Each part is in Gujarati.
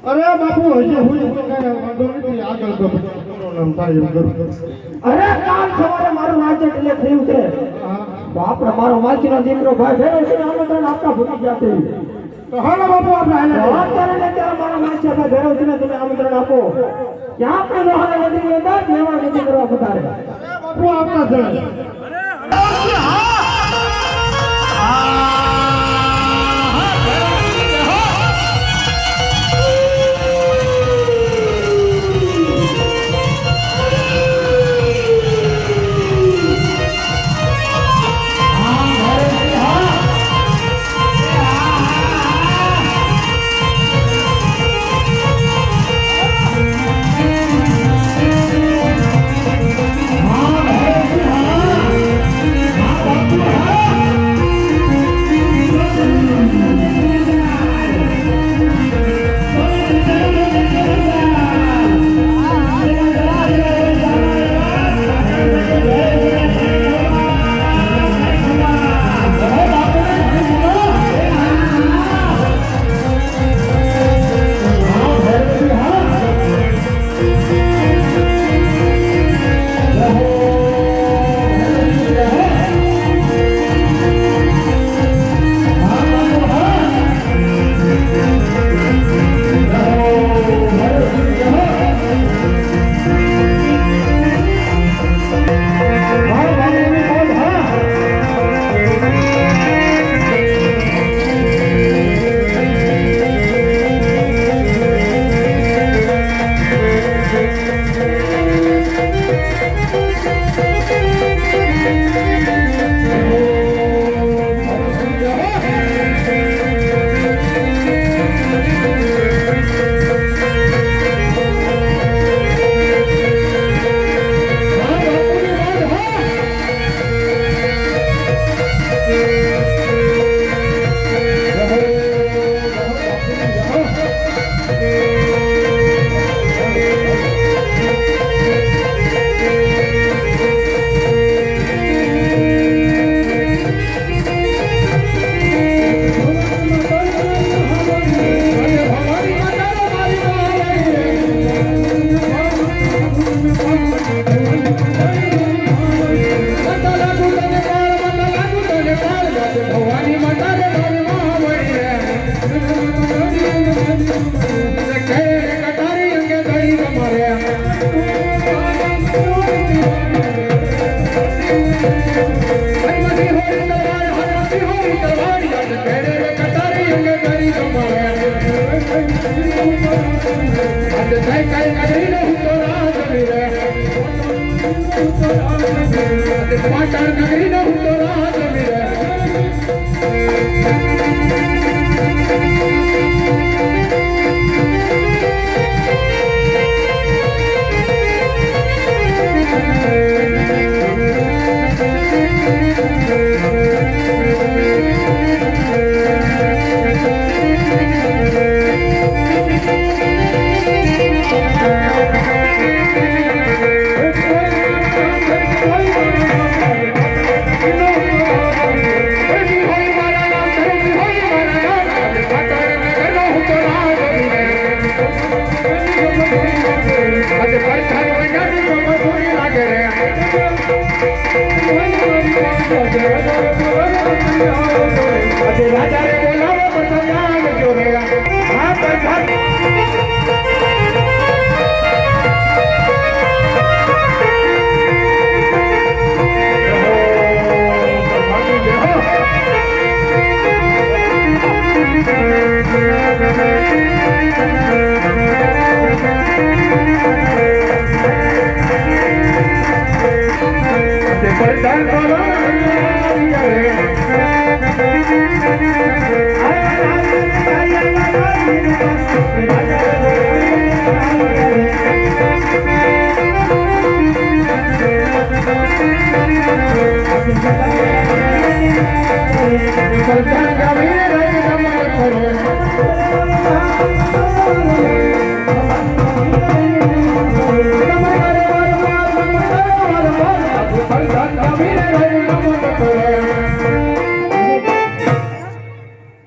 અરે બાપુ હજી હું કઈ વાંધો નથી આગળ તો પ્રોબ્લેમ થાય એમ કરું. અરે કાલ સવારે મારું રાજ્ય એટલે થયું છે બાપ મારો માસીનો દીકરો ભાઈ ભેરો છે આમંત્રણ આપતા ભૂલી ગયા છે તો હાલો બાપુ આપણે અત્યારે ને ત્યારે મારા માસી ભાઈ ભેરો છે તમે આમંત્રણ આપો કે આપણે લોહાણા નદીની અંદર દેવા નદી કરવા પધારે. બાપુ આપણા છે.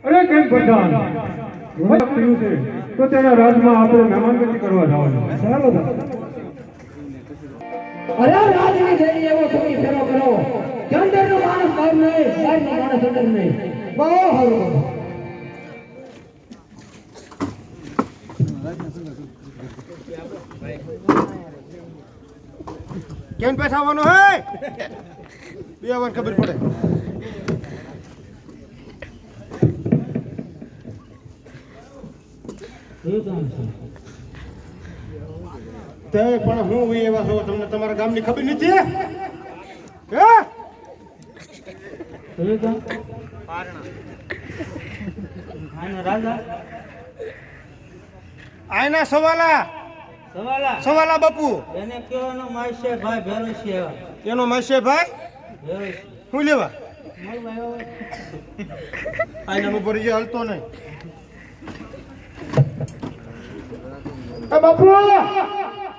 અરે કેમ પઠાણ થયું છે તો તેના રાજમાં આપણે મહેમાનગતિ કરવા જવાનું. ચાલો અરે રાજની જઈ એવો સમય ફેરો કરો ચંદ્રનો માણસ બહાર નહીં બહારનો માણસ અંદર નહીં. બહુ સારું. કેમ બેઠાવાનો હે બેવાન ખબર પડે. તે પણ હું એવા છો તમને તમારા ગામની ખબર નથી હે? આયના સવાલા સવાલા બાપુ એને કેવાનો માસે ભાઈ ભેરો છે એનો માસે ભાઈ ભેરો હું લેવા મારો ભાઈ આયના ઉપર જે હલતો નહીં. બાપુ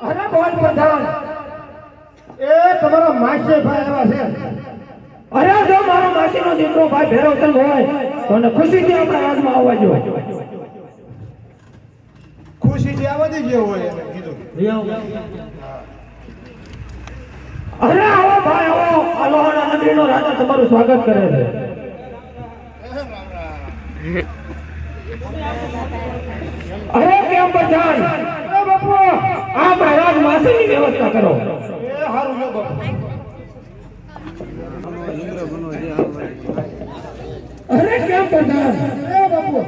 અરે બોલ પ્રધાન. એ તમારા માસે ભાઈ એવા છે. અરે જો મારો માસીનો દીકરો ભાઈ ભેરવતન હોય તો એને ખુશીથી આપણા રાજમાં આવવા જોઈએ. ખુશીથી આવવા દેજે હોય એને કીધું. અરે આવો ભાઈ આવો આ લોહાણા નગરીનો રાજા તમારું સ્વાગત કરે છે. અરે કેમ પ્રધાન બાપુ આપણા રાજ માસીની વ્યવસ્થા કરો. એ હારું લો બાપુ. અરે કેમ પ્રધાન એ બાપુ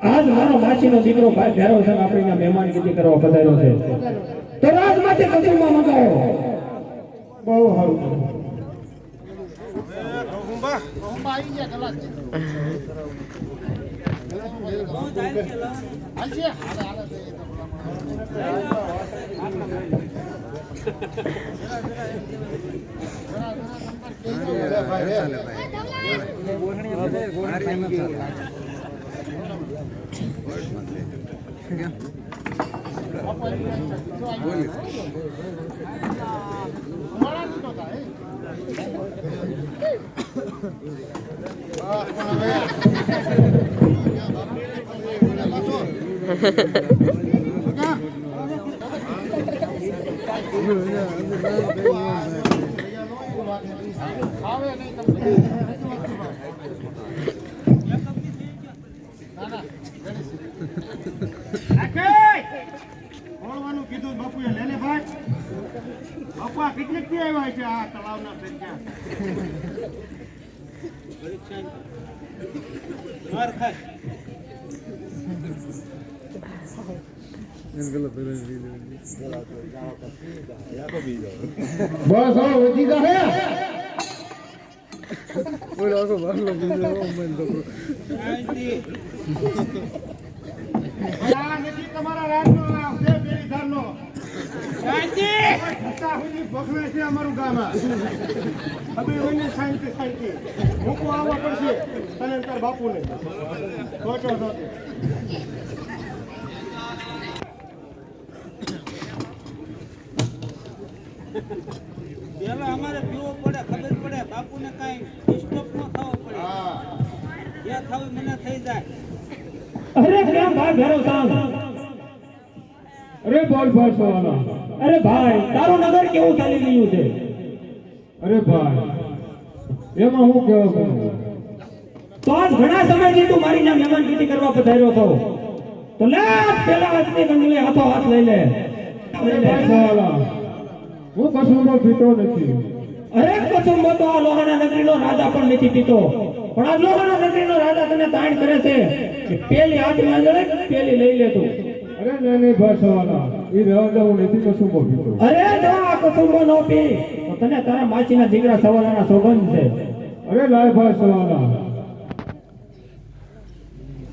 આજ મારો માસીનો દીકરો ભાઈ ભેરવતન આપણીને મહેમાનગતિ કરવા પધાર્યો છે તો રાજમાંથી કચુંબા મંગાવો. બહુ સારું. ઓળવાનું કીધું બાપુએ લેને ભાઈ. બાપુ આ કેટલીક થી આવ્યા છે આ તળાવના સંખ્યા? બસ હવે વધી જાય. તમારા રાજનો છે બેરીધારનો. ભગવે છે અમારું ગામ. હવે શાંતિ મૂકવા આવવા પડશે અને તાર બાપુને ખોટો નથી. પેલા અમારે પીવો પડે ખબર પડે બાપુને કાંઈ ડિસ્ટર્બ ન થવો પડે. જે થવું મને થઈ જાય. અરે કેમ ભાઈ ભેરવતન. અરે બોલ ભાઈ સવાલા. અરે ભાઈ તારું નગર કેવું ચાલી રહ્યું છે? અરે ભાઈ એમાં હું કેવો કરું? તો આજ ઘણા સમયથી તું મારી ના મહેમાનગતિ કરવા પધાર્યો છો તો લે પેલા હાથની કંડલી હાથો હાથ લઈ લે. ભાઈ સવાલા હું કશું પીતો નથી. અરે કસુંબો તો આ લોહાણા નગરીનો રાજા પણ નથી પીતો પણ આ લોહાણા નગરીનો રાજા તને તાણ કરે છે કે પેલી હાથમાં જડે પેલી લઈ લે તું. અરે નહીં ભાઈ સવાલા એ રહેવા દે હું નથી કશું પીતો. અરે જો આ કસુંબો નો પી તને તારા માસીના દીકરા સવાલાના સોગંદ છે. અરે લાય ભાઈ સવાલા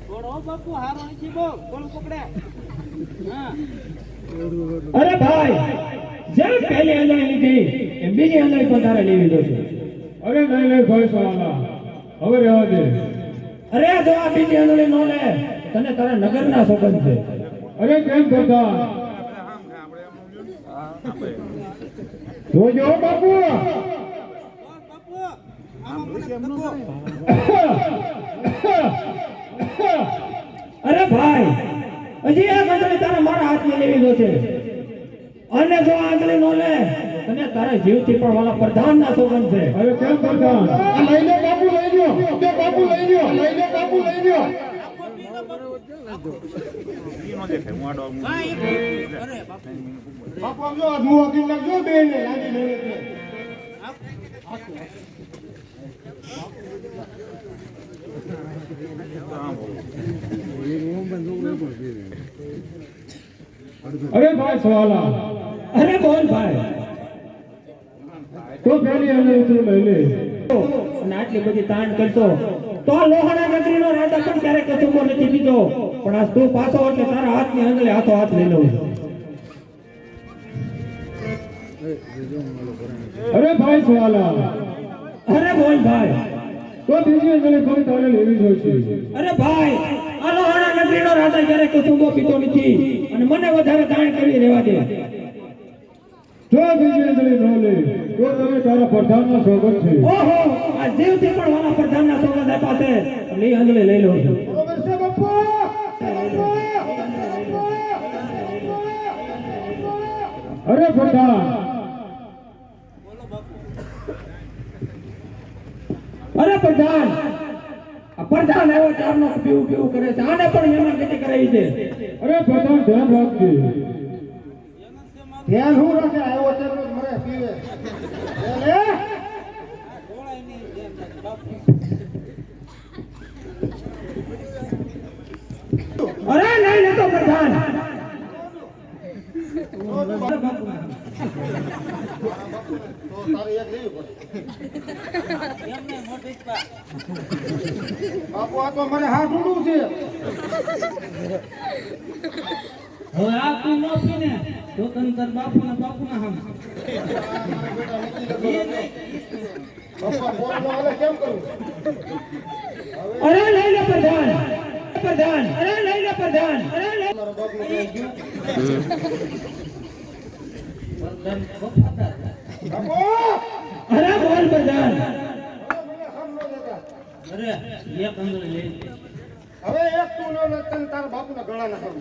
છોડો બાપુ હારો નથી બહુ ગળું પકડે હા અરે ભાઈ જેમ પહેલી આંધળી લીધી એમ બીજી આંધળી પણ તારે લેવી જોશે. અરે નહીં ભાઈ સવાલા હવે રહેવા દે. અરે જો આ બીજી આંધળી નો લે તને તારા નગરના સોગંદ છે. અરે કેમ કરતા જોજો બાપુ બાપુ આમાં મને ધક્કો. અરે ભાઈ હજી એક આંધળી તારે મારા હાથમાં લેવી જોશે અને જો આ આંધળી નો લે તને તારા જીવથી પણ વાલા પ્રધાનના સોગંદ છે. અરે કેમ કરતા લઈ લો બાપુ લઈ લો તે બાપુ લઈ લો લઈ લો બાપુ લઈ લો હા એક મિનિટ. અરે બાપુ બાપુ આમ જો આદમું આકી નાખજો બે ને લાગી નહીં અરે ભાઈ સવાલા અરે બોલ ભાઈ તો પેલી અને તું લઈ લે અને આટલી બધી તાણ કરતો તો આ લોહાણા નગરીનો રાજા પણ ક્યારે કસુંબો નથી પીધો પણ આ તું પાછો એટલે તારા હાથની આંગળી હાથો હાથ લઈ લઉં છું. અરે ભાઈ સવાલા અરે બોલ ભાઈ તો ત્રીજી અંગળી પણ તારે લેવી જોઈશે. અરે ભાઈ આ લોહાણા નગરીનો રાજા ક્યારે કસુંબો પીતો નથી અને મને વધારે તાણ કરી રહેવા દે. જો બીજી અંગળી ન લે તો તમે તારા પ્રધાનના સોગંદ છે. ઓહો આ જીવથી પણ વાલા પ્રધાનના સોગંદ આપ્યા છે એટલે એ આંગળી લઈ લઉં છું. બરોબર છે બાપુ અરે પ્રધાન બોલો બાપુ અરે પ્રધાન આ પ્રધાન આવ્યો ચારનો પીવું પીવું કરે છે આને પણ મહેમાન ગતિ કરાવી છે. અરે પ્રધાન ધ્યાન રાખજે. એનો છે મારું ધ્યાન હું રાખે આવ્યો તેનો જ મરે પીવે લે ગોળાય નહીં ધ્યાન રાખ બાપુ. અરે નહીં લેતો પ્રધાન એમને મોટી જ પા. બાપુ આ તો મને હાથ ઊંડું છે. હવે આ તું ન પીને તો તને તાર બાપુના હામ બાપા બોલનો હાલે કેમ કરું અરે લઈ લે પ્રધાન પ્રધાન અરે લઈ લે પ્રધાન અરે લઈ મારા બાપનું કઈ ગયું બાપુ અરે બોલ પ્રધાન મને હમ ન દેતા. અરે એક અંગળી લઈ લે. હવે એક તું ન લે તને તારા બાપુના ગળા ના કરું.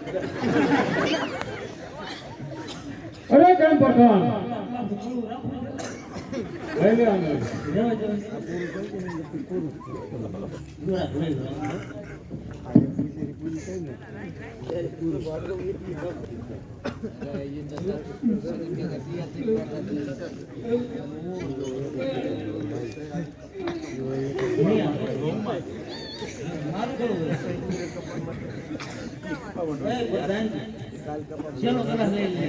અરે કેમ પ્રધાન લઈ લે આને. ચલો કલાક લઈ લે.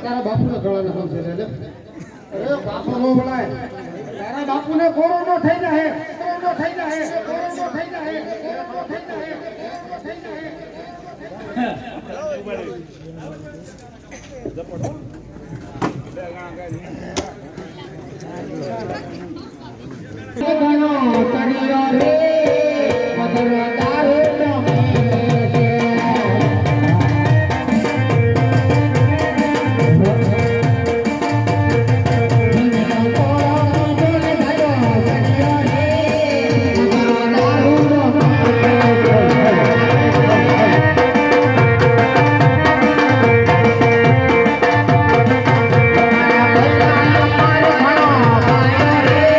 તારા બાપુના ગળા ના કરું છે લે. અરે બાપુ નો બોલાય તારા બાપુને કોરોનો થઈ જાય કોરોનો થઈ જાય કોરોનો થઈ જાય કોરોનો થઈ જાય કોરોનો થઈ જાય. Bye.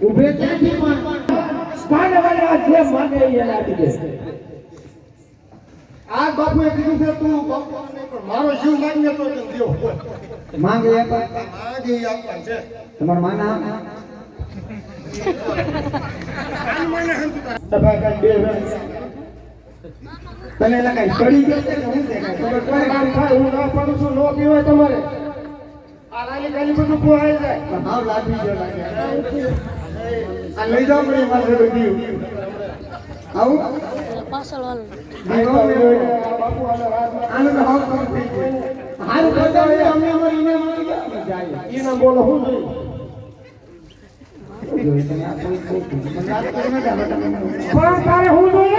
ઊભે ક્યાંથી પણ કાને વાલે આ જે માંગે એ એને આપી દે. આ બાપુએ કીધું છે તું બાપુ નહીં પણ મારો જીવ માંગે તો તને દ્યો. માંગે એ પણ માંગે ઈ આપવાનું છે. તમારા માના આનું મને હંતુ તારે. સભા કાંઈ બે વાર. તને લગાઈ પડી ગયો છે કે હું છે કાંઈ ખબર કોઈ પડે? કામ થાય હું ના પાડું છું નો પીવાય તમારે. આ લાલી ગાલી બધું પોહાઈ જાય. પણ હાવ લાગી ગયો લાગે. આ લઈ જાઓ મને મારે બધી આવું પાછળ વાળું આ બાપુ આને રાતના આનું તો હાવ કામ થઈ ગયું. હારું કરતા હોય અમે અમારી ઇનામ આવી ગયા અમે જાય. ઈ ના બોલો હું જોઈ. જોઈ તમે આ કોઈ ખોટું. મને વાત કરી નથી હવે તમે મને. પણ તારે હું જોઈ.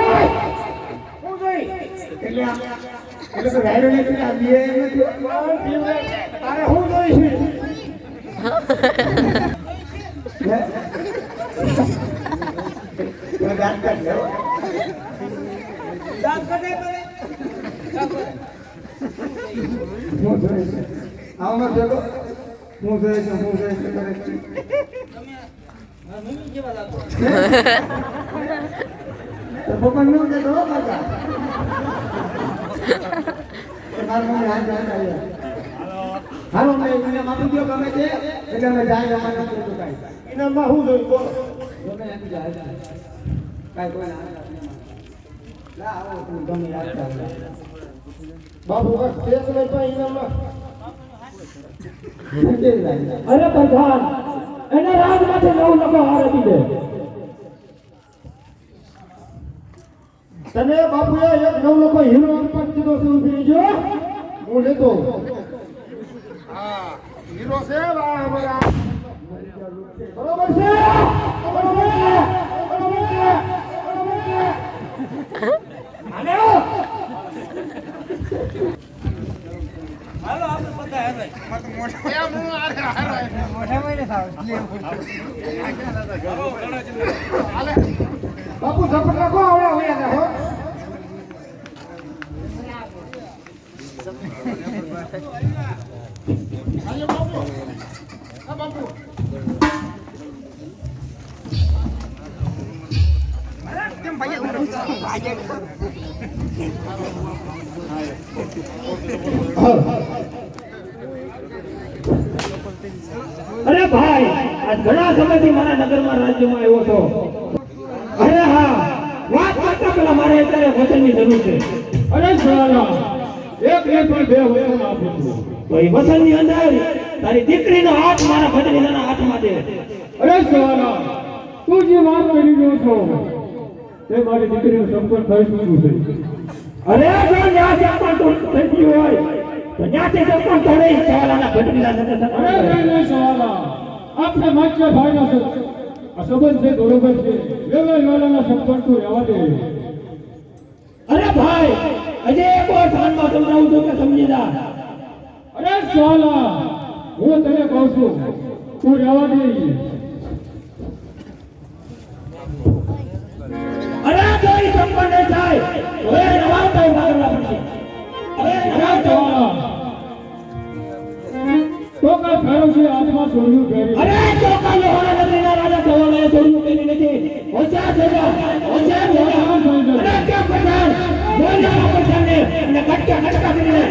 હું જોઈ. એટલે આ એટલે તો રાયડો ને તમે આ બે નથી. તારે હું જોઈ છે. હે? તમે વાત કરી લો. દાંત કઢાઈ પડે. હું જોઈ છે. આમાં જોડો. હું જોઈ છે કરે છે. તમે મમ્મી જેવા લાગો. તો પપ્પા નું કે તો બાપા. મારું મમ્મી હાથ આવ્યા. હાલો મેં મને માપી દો ગમે છે એટલે અમે જાય અમારે નથી જોતું કાંઈ. ઇનામમાં હું જોઈ બોલો. ગમે આપી જાય કાંઈ કોઈ ના લા આવો તું ગમે રાખતા હોય. બાપુ બસ તે સમય પણ ઇનામમાં સમજે જાય. અરે પ્રધાન એને રાજમાંથી 9 લોકો હાર આપી દે. તને બાપુએ એક 9 લોકો હીરો આપવા દીધો છે ઉભી રહેજો. હું લેતો. હા હીરો છે વાહ અમારા. બરોબર છે. બરોબર છે. બરોબર છે. બરોબર છે. હાલો. હાલો આપણે બધા હેરાય. બાપુ ઝપટ રાખો આવડા હોય હો. હાલો બાપુ. હા બાપુ. અરે ભાઈ આજ ઘણા સમયથી મારા નગરમાં રાજ્યમાં આવ્યો છો. અરે હા વાત કરતા પેલા મારે અત્યારે વચનની જરૂર છે. અરે સાલા એક પણ 2 વચન આપું છું. તો એ વચનની અંદર તારી દીકરીનો હાથ મારા ભજનીના હાથમાં દે. અરે સાલા તું જે વાત કરી રહ્યો છો તે મારી દીકરીનું સંપર્ક થઈ ચૂક્યું છે. અરે જો ન્યાથી પણ થઈ ગયું હોય તો ન્યાથી પણ થોડે સવાલાના ભજનીના અરે નજર નહીં સાલા આપણે માત્ર ભાઈના છે. આ સંબંધ છે બરોબર છે. વેલાના સંપર્ક તો રહેવા દે. અરે ભાઈ હજે એક વાર કાનમાં સમજાવું છું કે સમજી જા. અરે સાલા હું તને કહું છું તું રહેવા દે. અરે જો ઈ સંપન્ન નહીં થાય તો એ નવા ઉપાય કરવા પડશે. અરે સાલા તો કા ફેરો છે હાથમાં સોનું પહેરી. અરે ચોકા લોહાણા નગરીના રાજા સવાલાએ છોડ્યું કરી નથી. ઓછા થયા ઓછા થયા. અરે કે પ્રધાન બોલના પ્રધાનને અને કટકા કટકા કરીને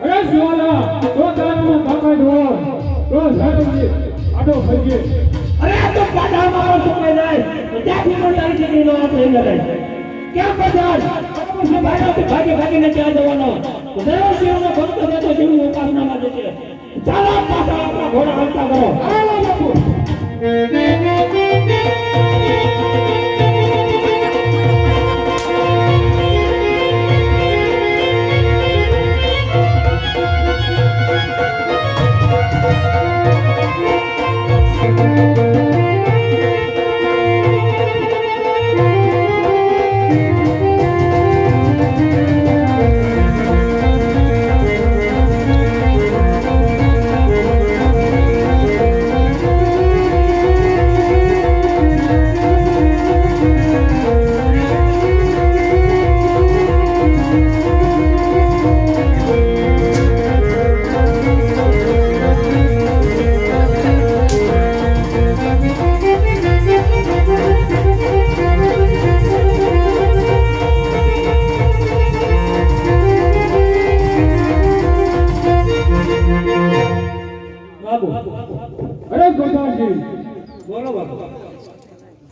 અરે સાલા તો તારામાં તાકાત હોય તો ઝડપથી આડો ફરીએ. અરે તો પાછા મારો સમય જાય તો ત્યાંથી પણ તારી દીકરીનો હાથ લઈ લગાય. કેમ પ્રધાન ભાઈઓથી ભાગીને ત્યાં જવાનો તો દેવશિવનો ભક્ત દેતો જેવું ઉપાસનામાં જશે. ચાલો પાછા આપણા ઘોડા હાલતા કરો. હાલો બાપુ.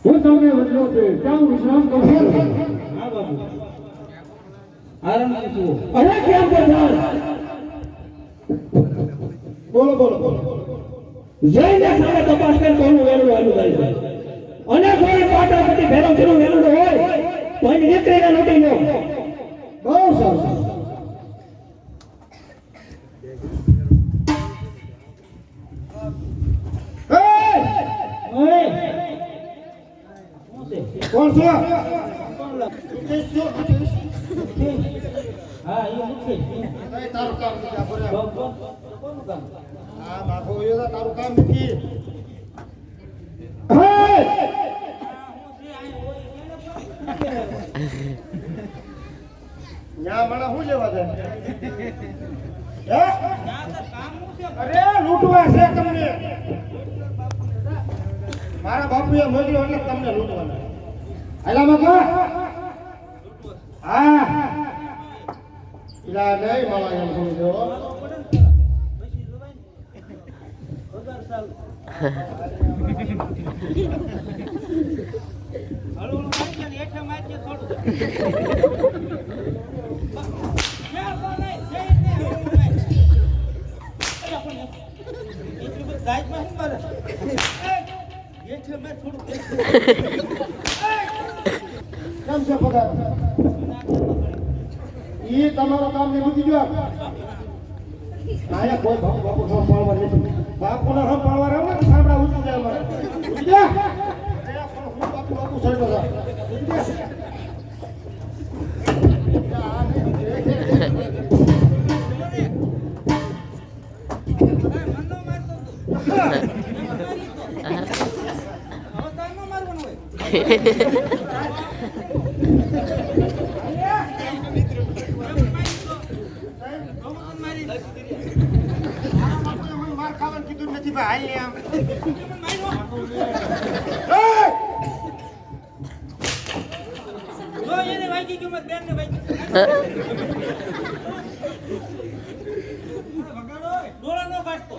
હું તમને બદલો છે ત્યાં હું વિશ્રામ કરું છું હા બાપુ આરામ કરજો અરે કેમ પ્રધાન બોલો બોલો બોલો જઈને સામે તપાસ કરી કોનું વેલું આલું થાય છે અને કોઈ પાટા પછી ભેરો જેનું વેલું હોય તો અહીં નીકળીને લૂંટી લો બહુ સારું કોણ છો હા એ નથી તારું કામ નથી આ બોલે કોનું કામ હા બાપુ એ તારું કામ નથી ન્યા મને શું લેવા દે હે અરે લૂંટવા છે તમને મારા બાપુએ મોકલ્યો એટલે તમને લૂંટવાના હાલા મકા હા ઇલા નહીં મારા એમ સમજો હળવું મારી ને હેઠે મારી થોડું કેમ છે પગાર ઈ તમારો કામ ને મૂકી દો આયા કોઈ બાપુ બાપુ હમ પાળવા નથી બાપુને હમ પાળવા રહો ને સાંભળા ઉઠી જાય અમારે ઉઠી જા હું બાપુ બાપુ સડતો જા ઉઠી જા માર ખાવાનું કીધું નથી ભાઈ હાલ ને આમ એને વાગી ગયું બેન ને વાગી ડોળા નો કાઢતો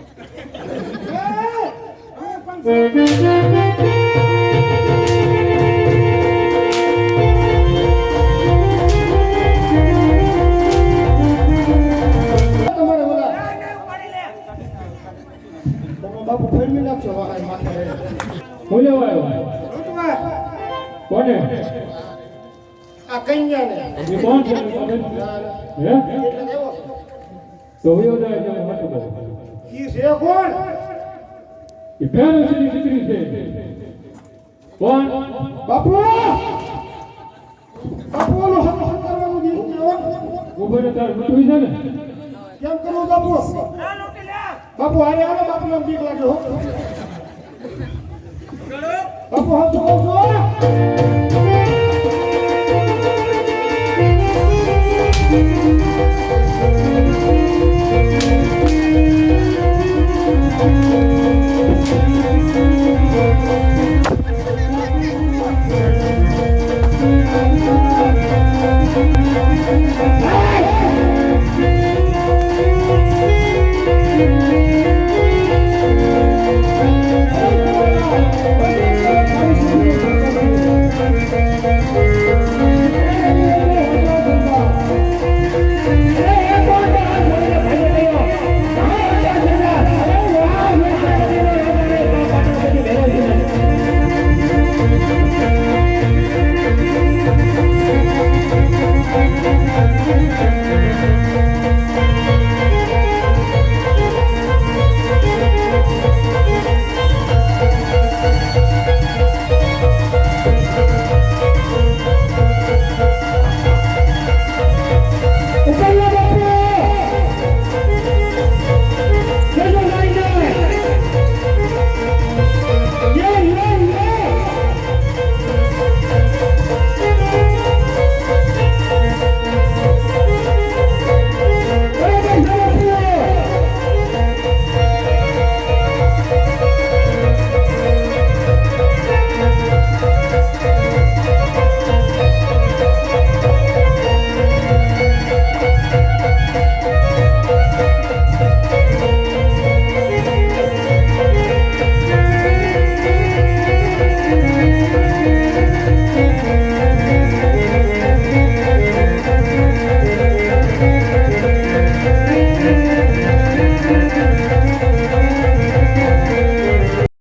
તમારે બોલા તમે બાપુ ફેરવી નાખશો વાહ માથે હું લેવા આવ્યો લૂંટવા કોને આ કન્યાને એ કોણ છે હે એટલે દેવો તો હું જાય એટલે હાથું કહું ઈ છે કોણ એ પહેલો દીકરી છે કોણ બાપુ બાપુ ઓલું હમ કરવાનું દીધું ઉભો ને તાર મતું છે ને કેમ કરવું બાપુ બાપુ હારે હાલો બાપુ ને બીક લાગે હો બાપુ હમ શું કહું છું